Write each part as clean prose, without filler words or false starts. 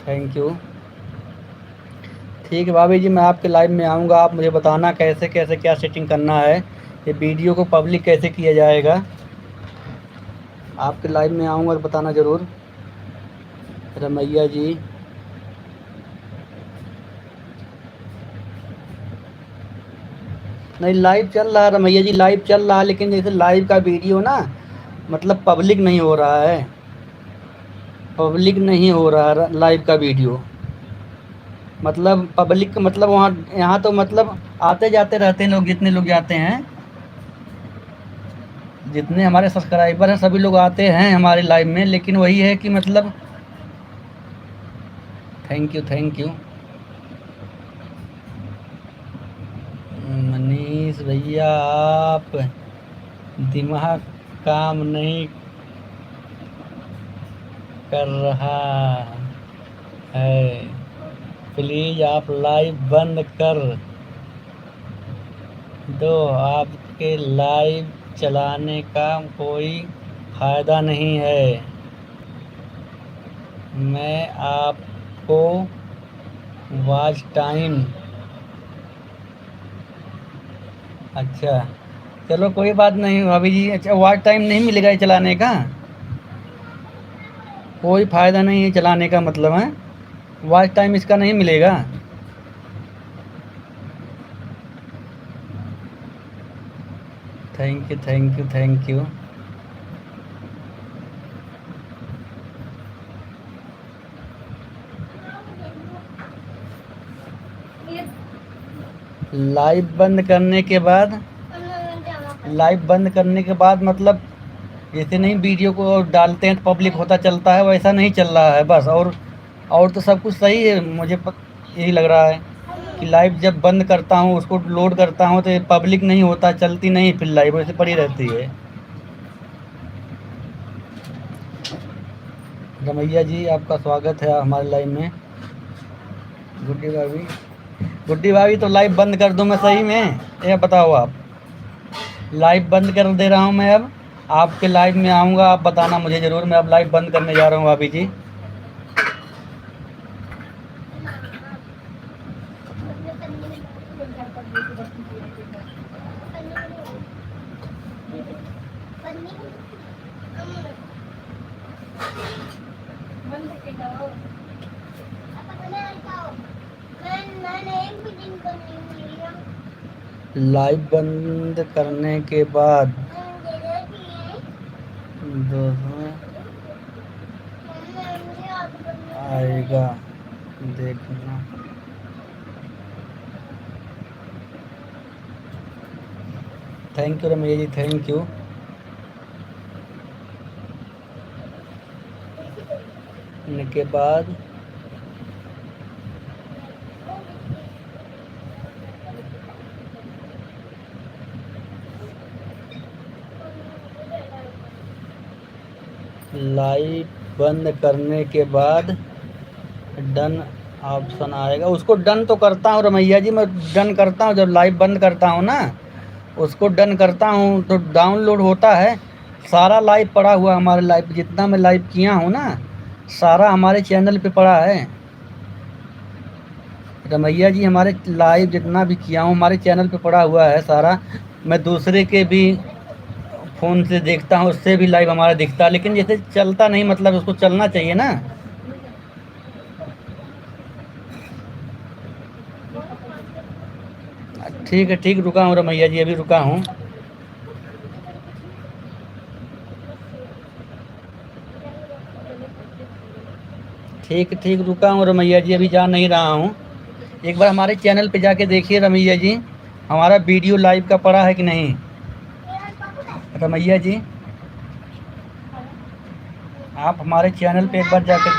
Thank you. ठीक है भाभी जी, मैं आपके लाइव में आऊँगा, आप मुझे बताना कैसे कैसे क्या सेटिंग करना है, ये वीडियो को पब्लिक कैसे किया जाएगा। आपके लाइव में आऊँगा तो बताना ज़रूर। रमैया जी, नहीं लाइव चल रहा है रमैया जी, लाइव चल रहा है, लेकिन जैसे लाइव का वीडियो ना मतलब पब्लिक नहीं हो रहा है, पब्लिक नहीं हो रहा है लाइव का वीडियो। मतलब पब्लिक मतलब वहाँ यहाँ तो मतलब आते जाते रहते हैं लोग, जितने लोग जाते हैं, जितने हमारे सब्सक्राइबर हैं सभी लोग आते हैं हमारे लाइव में, लेकिन वही है कि मतलब thank you thank you. Manish भैया, आप दिमाग काम नहीं कर रहा है, प्लीज आप लाइव बंद कर दो, आपके लाइव चलाने का कोई फायदा नहीं है। मैं आपको वॉच टाइम, अच्छा चलो कोई बात नहीं भाभी जी। अच्छा वॉच टाइम नहीं मिलेगा ये चलाने का, कोई फ़ायदा नहीं है चलाने का मतलब है, वॉच टाइम इसका नहीं मिलेगा। Thank you thank you thank you. Live बंद करने के बाद, लाइव बंद करने के बाद मतलब जैसे नहीं वीडियो को डालते हैं तो पब्लिक होता चलता है, वैसा नहीं चल रहा है बस। और तो सब कुछ सही है, मुझे यही लग रहा है कि लाइव जब बंद करता हूँ उसको लोड करता हूँ तो ये पब्लिक नहीं होता, चलती नहीं, फिर लाइव वैसे पड़ी रहती है। रमैया जी आपका स्वागत है हमारे लाइव में। गुड्डी भाभी, गुड्डी भाभी तो लाइव बंद कर दूं मैं सही में, ये बताओ आप। लाइव बंद कर दे रहा हूँ मैं अब, आपके लाइव में आऊँगा, आप बताना मुझे ज़रूर, मैं अब लाइव बंद करने जा रहा हूँ भाभी जी। लाइव बंद करने के बाद दोस्तों आएगा देखना। Thank you Ramaiah ji thank you. के बाद लाइव बंद करने के बाद डन ऑप्शन आएगा, उसको डन तो करता हूँ रमैया जी, मैं डन करता हूँ, जब लाइव बंद करता हूँ ना उसको डन करता हूँ तो डाउनलोड होता है। सारा लाइव पड़ा हुआ, हमारे लाइव जितना मैं लाइव किया हूँ ना सारा हमारे चैनल पे पड़ा है रमैया जी, हमारे लाइव जितना भी किया हूँ हमारे चैनल पे पड़ा हुआ है सारा। मैं दूसरे के भी फ़ोन से देखता हूँ, उससे भी लाइव हमारा दिखता है, लेकिन जैसे चलता नहीं, मतलब उसको चलना चाहिए ना। ठीक है ठीक, रुका हूँ रमैया जी, अभी रुका हूँ। ठीक ठीक, रुका हूँ रमैया जी, अभी जा नहीं रहा हूँ। एक बार हमारे चैनल पे जाके देखिए रमैया जी, हमारा वीडियो लाइव का पड़ा है कि नहीं। रमैया जी आप हमारे चैनल पे एक बार जाकर,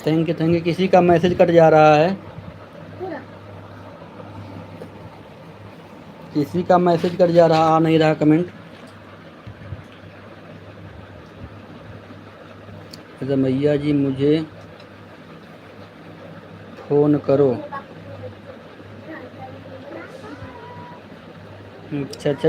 थैंक यू, किसी का मैसेज कट जा रहा है, किसी का मैसेज कट जा रहा, आ नहीं रहा कमेंट। रमैया जी मुझे फ़ोन करो, अच्छा अच्छा।